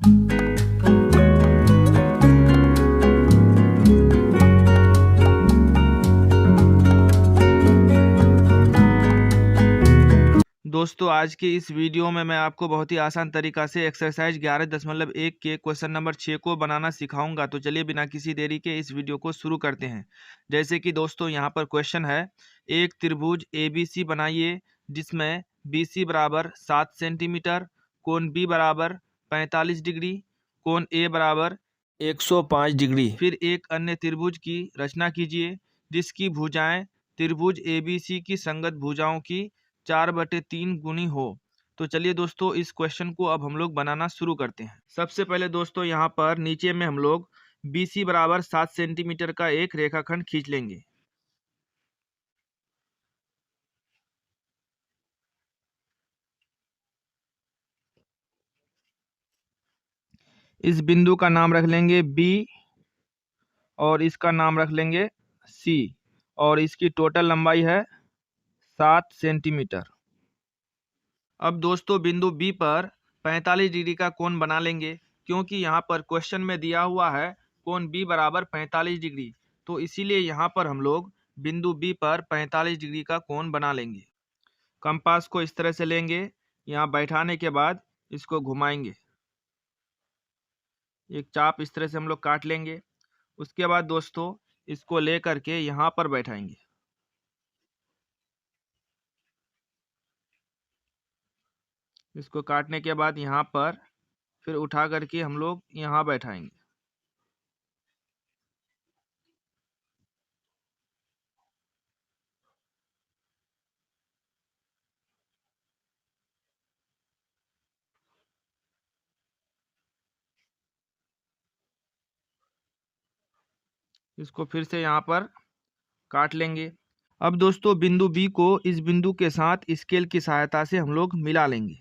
दोस्तों आज के इस वीडियो में मैं आपको बहुत ही आसान तरीका से एक्सरसाइज 11.1 के क्वेश्चन नंबर 6 को बनाना सिखाऊंगा। तो चलिए बिना किसी देरी के इस वीडियो को शुरू करते हैं। जैसे कि दोस्तों यहाँ पर क्वेश्चन है, एक त्रिभुज ABC बनाइए जिसमें BC बराबर 7 सेंटीमीटर, कोण B बराबर 45 डिग्री, कोण A बराबर 105 डिग्री। फिर एक अन्य त्रिभुज की रचना कीजिए जिसकी भुजाएं त्रिभुज ABC की संगत भुजाओं की 4/3 गुनी हो। तो चलिए दोस्तों इस क्वेश्चन को अब हम लोग बनाना शुरू करते हैं। सबसे पहले दोस्तों यहाँ पर नीचे में हम लोग BC बराबर 7 सेंटीमीटर का एक रेखाखंड खींच लेंगे। इस बिंदु का नाम रख लेंगे B और इसका नाम रख लेंगे C और इसकी टोटल लंबाई है 7 सेंटीमीटर। अब दोस्तों बिंदु B पर 45 डिग्री का कोण बना लेंगे, क्योंकि यहाँ पर क्वेश्चन में दिया हुआ है कोण B बराबर 45 डिग्री। तो इसीलिए यहाँ पर हम लोग बिंदु B पर 45 डिग्री का कोण बना लेंगे। कंपास को इस तरह से लेंगे, यहाँ बैठाने के बाद इसको घुमाएंगे, एक चाप इस तरह से हम लोग काट लेंगे। उसके बाद दोस्तों इसको ले करके यहाँ पर बैठाएंगे। इसको काटने के बाद यहाँ पर फिर उठा करके हम लोग यहाँ बैठाएंगे। इसको फिर से यहाँ पर काट लेंगे। अब दोस्तों बिंदु B को इस बिंदु के साथ स्केल की सहायता से हम लोग मिला लेंगे।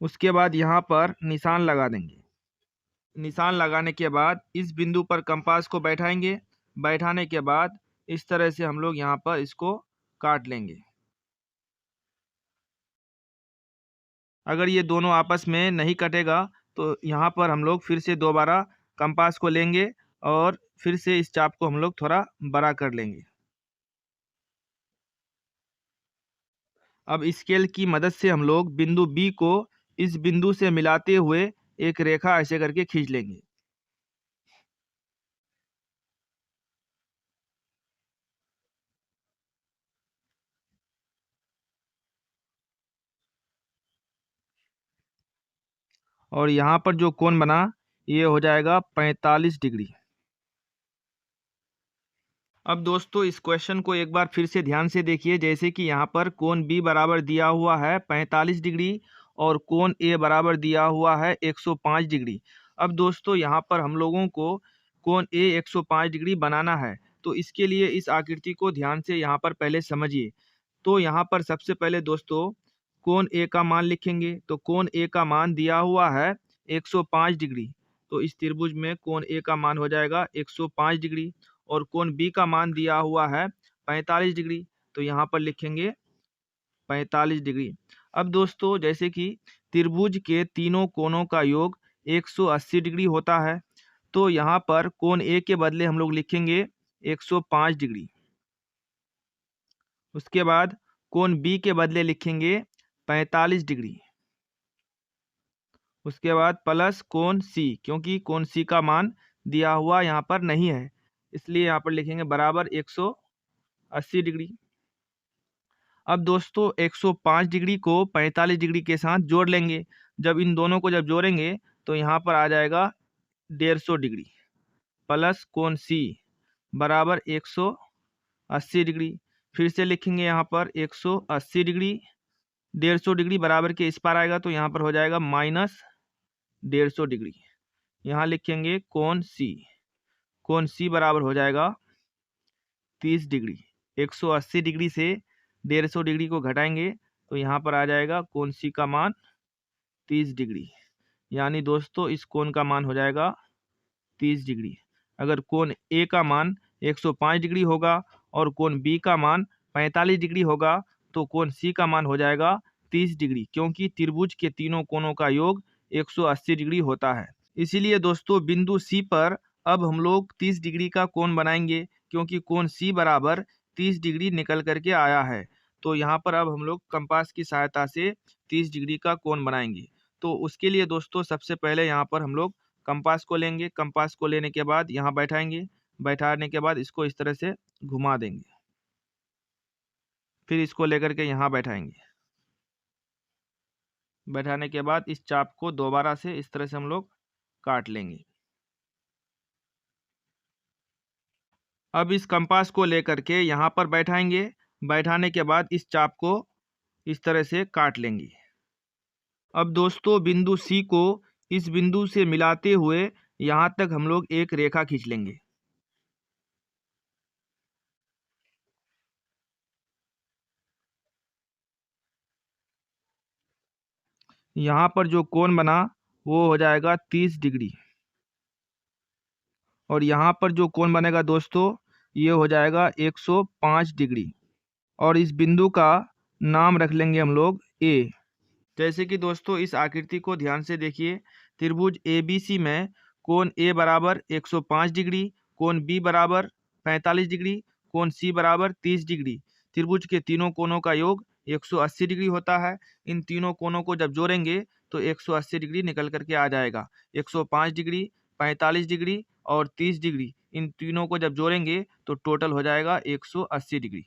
उसके बाद यहाँ पर निशान लगा देंगे। निशान लगाने के बाद इस बिंदु पर कंपास को बैठाएंगे। बैठाने के बाद इस तरह से हम लोग यहाँ पर इसको काट लेंगे। अगर ये दोनों आपस में नहीं कटेगा तो यहाँ पर हम लोग फिर से दोबारा कंपास को लेंगे और फिर से इस चाप को हम लोग थोड़ा बड़ा कर लेंगे। अब स्केल की मदद से हम लोग बिंदु B को इस बिंदु से मिलाते हुए एक रेखा ऐसे करके खींच लेंगे। और यहाँ पर जो कोण बना ये हो जाएगा 45 डिग्री। अब दोस्तों इस क्वेश्चन को एक बार फिर से ध्यान से देखिए। जैसे कि यहाँ पर कोण B बराबर दिया हुआ है 45 डिग्री और कोण A बराबर दिया हुआ है 105 डिग्री। अब दोस्तों यहाँ पर हम लोगों को कोण A 105 डिग्री बनाना है, तो इसके लिए इस आकृति को ध्यान से यहाँ पर पहले समझिए। तो यहाँ पर सबसे पहले दोस्तों कोण A का मान लिखेंगे। तो कोण A का मान दिया हुआ है 105 डिग्री। तो इस त्रिभुज में कोण A का मान हो जाएगा 105 डिग्री और कोण B का मान दिया हुआ है 45 डिग्री। तो यहाँ पर लिखेंगे 45 डिग्री। अब दोस्तों जैसे कि त्रिभुज के तीनों कोणों का योग 180 डिग्री होता है, तो यहाँ पर कोण A के बदले हम लोग लिखेंगे 105 डिग्री। उसके बाद कोण B के बदले लिखेंगे 45 डिग्री। उसके बाद प्लस कोण C, क्योंकि कोण C का मान दिया हुआ यहाँ पर नहीं है, इसलिए यहाँ पर लिखेंगे बराबर 180 डिग्री। अब दोस्तों 105 डिग्री को 45 डिग्री के साथ जोड़ लेंगे। जब इन दोनों को जब जोड़ेंगे तो यहाँ पर आ जाएगा 150 डिग्री प्लस कोण C बराबर 180 डिग्री। फिर से लिखेंगे यहाँ पर 180 डिग्री, 150 डिग्री बराबर के इस पार आएगा तो यहाँ पर हो जाएगा माइनस 150 डिग्री। यहाँ लिखेंगे कोण C, कोण C बराबर हो जाएगा 30 डिग्री। 180 डिग्री से 150 डिग्री को घटाएंगे तो यहाँ पर आ जाएगा कोण C का मान 30 डिग्री। यानी दोस्तों इस कोण का मान हो जाएगा 30 डिग्री। अगर कोण A का मान 105 डिग्री होगा और कोण B का मान 45 डिग्री होगा तो कोण C का मान हो जाएगा 30 डिग्री, क्योंकि त्रिभुज के तीनों कोणों का योग 180 डिग्री होता है। इसीलिए दोस्तों बिंदु सी पर अब हम लोग 30 डिग्री का कोण बनाएंगे, क्योंकि कोण सी बराबर 30 डिग्री निकल करके आया है। तो यहाँ पर अब हम लोग कंपास की सहायता से 30 डिग्री का कोण बनाएंगे। तो उसके लिए दोस्तों सबसे पहले यहाँ पर हम लोग कंपास को लेंगे। कंपास को लेने के बाद यहाँ बैठाएंगे। बैठाने के बाद इसको इस तरह से घुमा देंगे, फिर इसको लेकर के यहाँ बैठाएंगे। बैठाने के बाद इस चाप को दोबारा से इस तरह से हम लोग काट लेंगे। अब इस कंपास को लेकर के यहाँ पर बैठाएंगे। बैठाने के बाद इस चाप को इस तरह से काट लेंगे। अब दोस्तों बिंदु सी को इस बिंदु से मिलाते हुए यहाँ तक हम लोग एक रेखा खींच लेंगे। यहाँ पर जो कोण बना वो हो जाएगा 30 डिग्री, और यहाँ पर जो कोण बनेगा दोस्तों ये हो जाएगा 105 डिग्री, और इस बिंदु का नाम रख लेंगे हम लोग ए। जैसे कि दोस्तों इस आकृति को ध्यान से देखिए। त्रिभुज ABC में कोण ए बराबर 105 डिग्री, कोण बी बराबर 45 डिग्री, कोण सी बराबर 30 डिग्री। त्रिभुज के तीनों कोणों का योग 180 डिग्री होता है। इन तीनों कोणों को जब जोड़ेंगे तो 180 डिग्री निकल करके आ जाएगा। 105 डिग्री, 45 डिग्री और 30 डिग्री, इन तीनों को जब जोड़ेंगे तो टोटल हो जाएगा 180 डिग्री।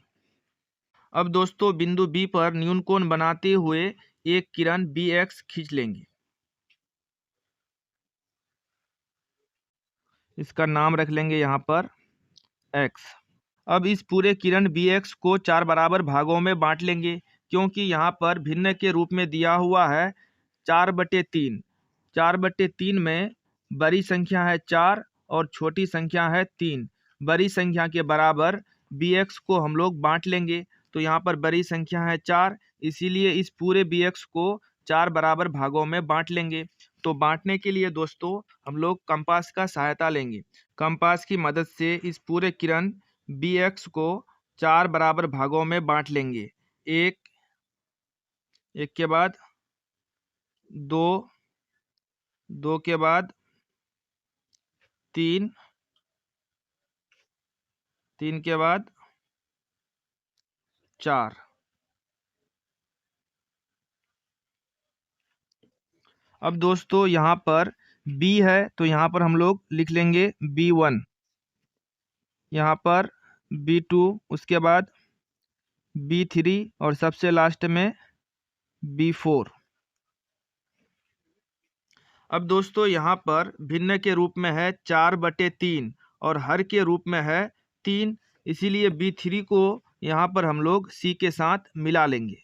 अब दोस्तों बिंदु बी पर न्यून कोण बनाते हुए एक किरण BX खींच लेंगे। इसका नाम रख लेंगे यहाँ पर X। अब इस पूरे किरण BX को 4 बराबर भागों में बांट लेंगे, क्योंकि यहाँ पर भिन्न के रूप में दिया हुआ है 4/3। 4/3 में बड़ी संख्या है 4 और छोटी संख्या है 3। बड़ी संख्या के बराबर BX को हम लोग बांट लेंगे। तो यहाँ पर बड़ी संख्या है 4, इसीलिए इस पूरे BX को 4 बराबर भागों में बांट लेंगे। तो बांटने के लिए दोस्तों हम लोग कंपास का सहायता लेंगे। कंपास की मदद से इस पूरे किरण BX को 4 बराबर भागों में बांट लेंगे। एक के बाद 2, 2 के बाद 3, 3 के बाद 4। अब दोस्तों यहाँ पर B है तो यहाँ पर हम लोग लिख लेंगे B1, यहाँ पर B2, उसके बाद B3 और सबसे लास्ट में B4। अब दोस्तों यहाँ पर भिन्न के रूप में है 4/3 और हर के रूप में है 3, इसीलिए B3 को यहाँ पर हम लोग C के साथ मिला लेंगे।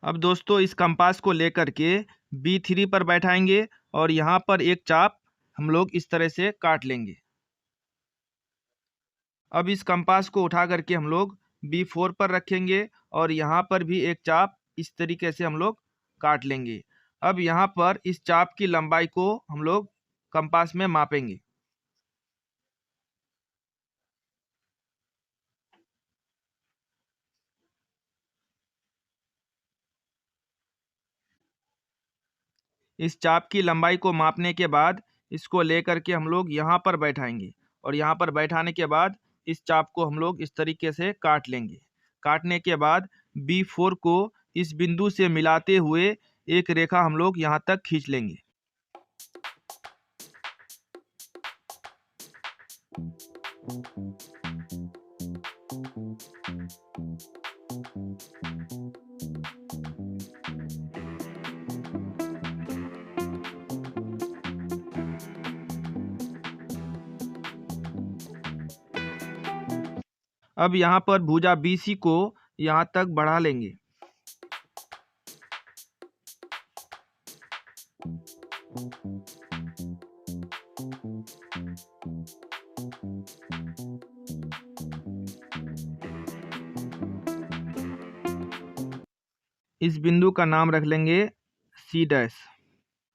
अब दोस्तों इस कंपास को लेकर के B3 पर बैठाएंगे और यहाँ पर एक चाप हम लोग इस तरह से काट लेंगे। अब इस कंपास को उठा करके हम लोग B4 पर रखेंगे और यहाँ पर भी एक चाप इस तरीके से हम लोग काट लेंगे। अब यहाँ पर इस चाप की लंबाई को हम लोग कंपास में मापेंगे। इस चाप की लंबाई को मापने के बाद इसको लेकर के हम लोग यहाँ पर बैठाएंगे और यहाँ पर बैठाने के बाद इस चाप को हम लोग इस तरीके से काट लेंगे। काटने के बाद B4 को इस बिंदु से मिलाते हुए एक रेखा हम लोग यहाँ तक खींच लेंगे। अब यहाँ पर भुजा BC को यहाँ तक बढ़ा लेंगे। इस बिंदु का नाम रख लेंगे सी डैश।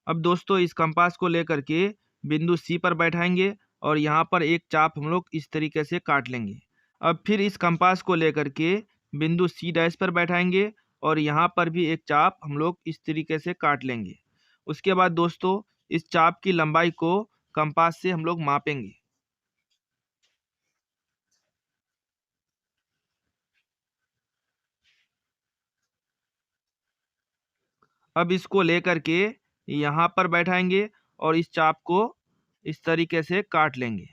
अब दोस्तों इस कंपास को लेकर के बिंदु सी पर बैठाएंगे और यहाँ पर एक चाप हम लोग इस तरीके से काट लेंगे। अब फिर इस कंपास को लेकर के बिंदु सी डैश पर बैठाएंगे और यहाँ पर भी एक चाप हम लोग इस तरीके से काट लेंगे। उसके बाद दोस्तों इस चाप की लंबाई को कंपास से हम लोग मापेंगे। अब इसको लेकर के यहाँ पर बैठाएंगे और इस चाप को इस तरीके से काट लेंगे।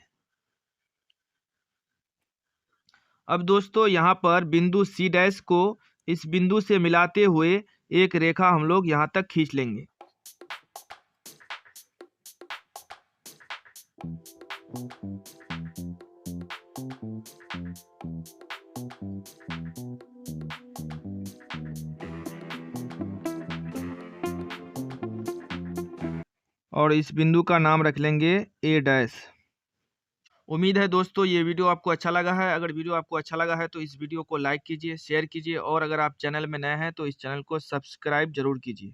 अब दोस्तों यहाँ पर बिंदु सी डैश को इस बिंदु से मिलाते हुए एक रेखा हम लोग यहाँ तक खींच लेंगे। और इस बिंदु का नाम रख लेंगे ए डैश। उम्मीद है दोस्तों ये वीडियो आपको अच्छा लगा है। अगर वीडियो आपको अच्छा लगा है तो इस वीडियो को लाइक कीजिए, शेयर कीजिए और अगर आप चैनल में नए हैं तो इस चैनल को सब्सक्राइब जरूर कीजिए।